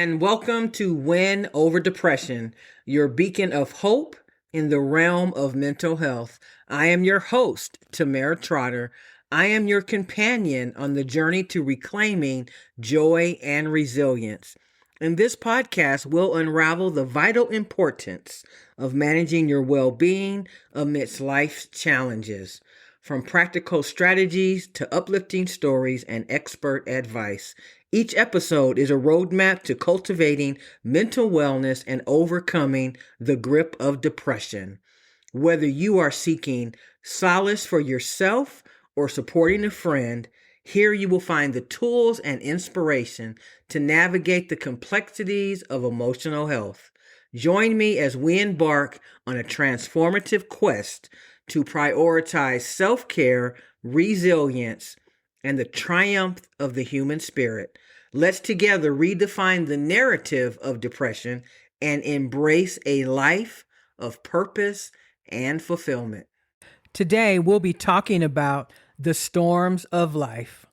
and welcome to Win Over Depression, your beacon of hope in the realm of mental health. I am your host, Tamara Trotter. I am your companion on the journey to reclaiming joy and resilience. In this podcast, we'll unravel the vital importance of managing your well-being amidst life's challenges. From practical strategies to uplifting stories and expert advice, each episode is a roadmap to cultivating mental wellness and overcoming the grip of depression. Whether you are seeking solace for yourself or supporting a friend, here you will find the tools and inspiration to navigate the complexities of emotional health. Join me as we embark on a transformative quest to prioritize self-care, resilience, and the triumph of the human spirit. Let's together redefine the narrative of depression and embrace a life of purpose and fulfillment. Today, we'll be talking about the storms of life,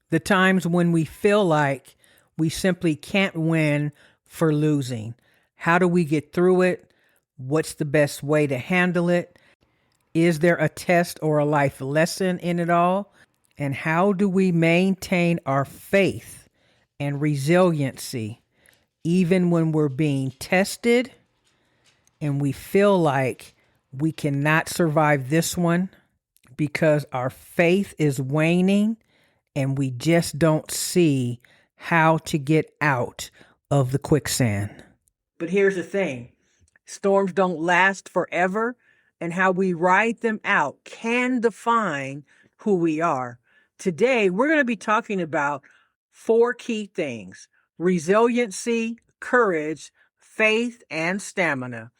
the times when we feel like we simply can't win for losing. How do we get through it? What's the best way to handle it? Is there a test or a life lesson in it all? And how do we maintain our faith and resiliency even when we're being tested and we feel like we cannot survive this one because our faith is waning and we just don't see how to get out of the quicksand? But here's the thing. Storms don't last forever, and how we ride them out can define who we are. Today, we're going to be talking about 4 key things: resiliency, courage, faith, and stamina.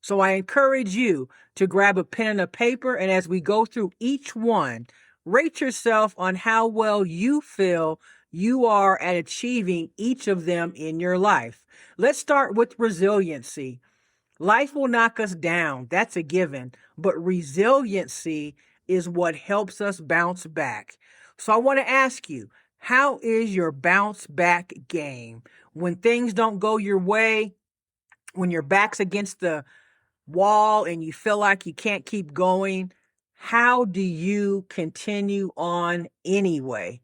So I encourage you to grab a pen and a paper, and as we go through each one, rate yourself on how well you feel you are at achieving each of them in your life. Let's start with resiliency. Life will knock us down, that's a given, but resiliency is what helps us bounce back. So I want to ask you, how is your bounce back game? When things don't go your way, when your back's against the wall and you feel like you can't keep going, how do you continue on anyway?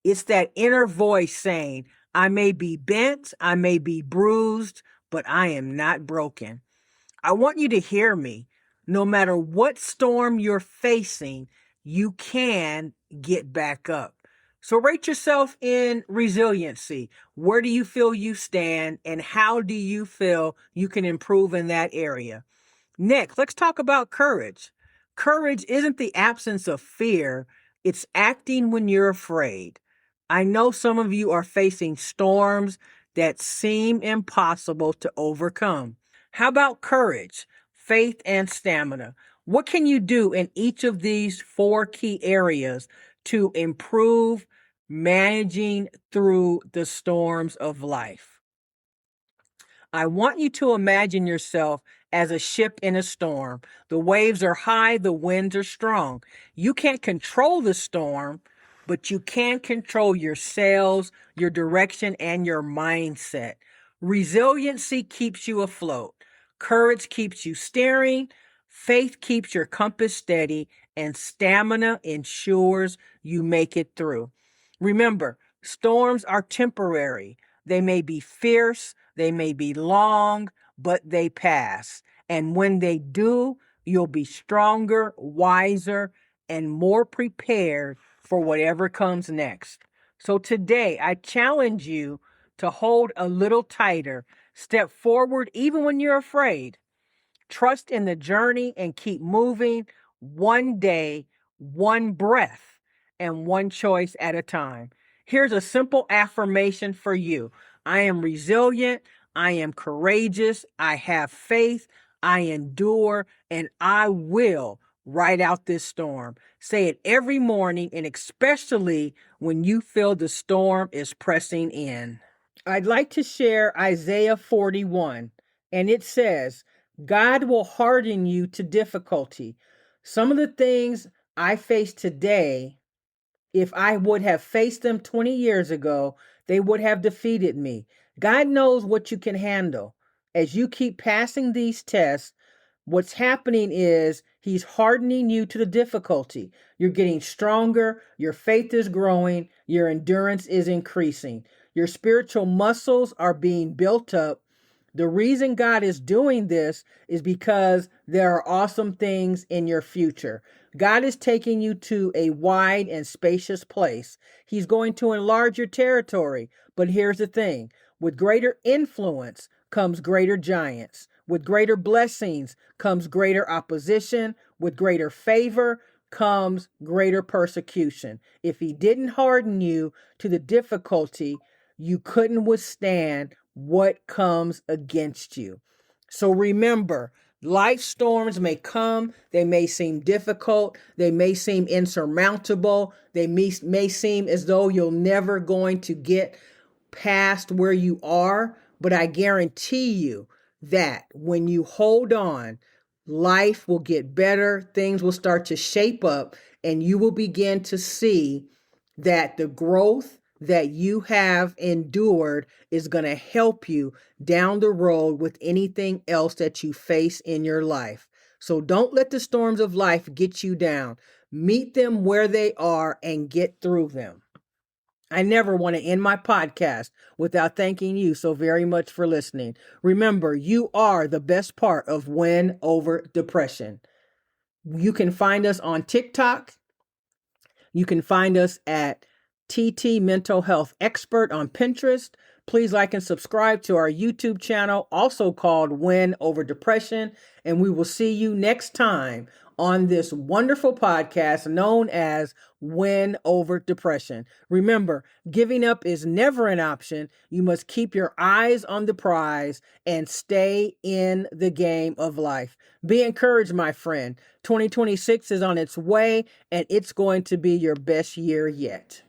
It's that inner voice saying, I may be bent, I may be bruised, but I am not broken. I want you to hear me. No matter what storm you're facing, you can get back up. So rate yourself in resiliency. Where do you feel you stand, and how do you feel you can improve in that area? Next, let's talk about courage. Courage isn't the absence of fear, it's acting when you're afraid. I know some of you are facing storms that seem impossible to overcome. How about courage, faith, and stamina? What can you do in each of these 4 key areas to improve managing through the storms of life? I want you to imagine yourself as a ship in a storm. The waves are high, the winds are strong. You can't control the storm, but you can control your sails, your direction, and your mindset. Resiliency keeps you afloat. Courage keeps you steering. Faith keeps your compass steady, and stamina ensures you make it through. Remember, storms are temporary. They may be fierce, they may be long, but they pass. And when they do, you'll be stronger, wiser, and more prepared for whatever comes next. So today, I challenge you to hold a little tighter. Step forward even when you're afraid. Trust in the journey and keep moving, one day, one breath, and one choice at a time. Here's a simple affirmation for you. I am resilient. I am courageous. I have faith. I endure, and I will ride out this storm. Say it every morning, and especially when you feel the storm is pressing in. I'd like to share Isaiah 41, and it says, God will harden you to difficulty. Some of the things I face today, if I would have faced them 20 years ago, they would have defeated me. God knows what you can handle. As you keep passing these tests, what's happening is he's hardening you to the difficulty. You're getting stronger, your faith is growing, your endurance is increasing, your spiritual muscles are being built up. The reason God is doing this is because there are awesome things in your future. God is taking you to a wide and spacious place. He's going to enlarge your territory. But here's the thing, with greater influence comes greater giants. With greater blessings comes greater opposition. With greater favor comes greater persecution. If he didn't harden you to the difficulty, you couldn't withstand what comes against you. So remember, life storms may come, they may seem difficult, they may seem insurmountable, they may seem as though you're never going to get past where you are, but I guarantee you that when you hold on, life will get better, things will start to shape up, and you will begin to see that the growth that you have endured is going to help you down the road with anything else that you face in your life. So don't let the storms of life get you down. Meet them where they are and get through them. I never want to end my podcast without thanking you so very much for listening. Remember, you are the best part of Win Over Depression. You can find us on TikTok. You can find us at TT Mental Health Expert on Pinterest. Please like and subscribe to our YouTube channel, also called Win Over Depression. And we will see you next time on this wonderful podcast known as Win Over Depression. Remember, giving up is never an option. You must keep your eyes on the prize and stay in the game of life. Be encouraged, my friend. 2026 is on its way, and it's going to be your best year yet.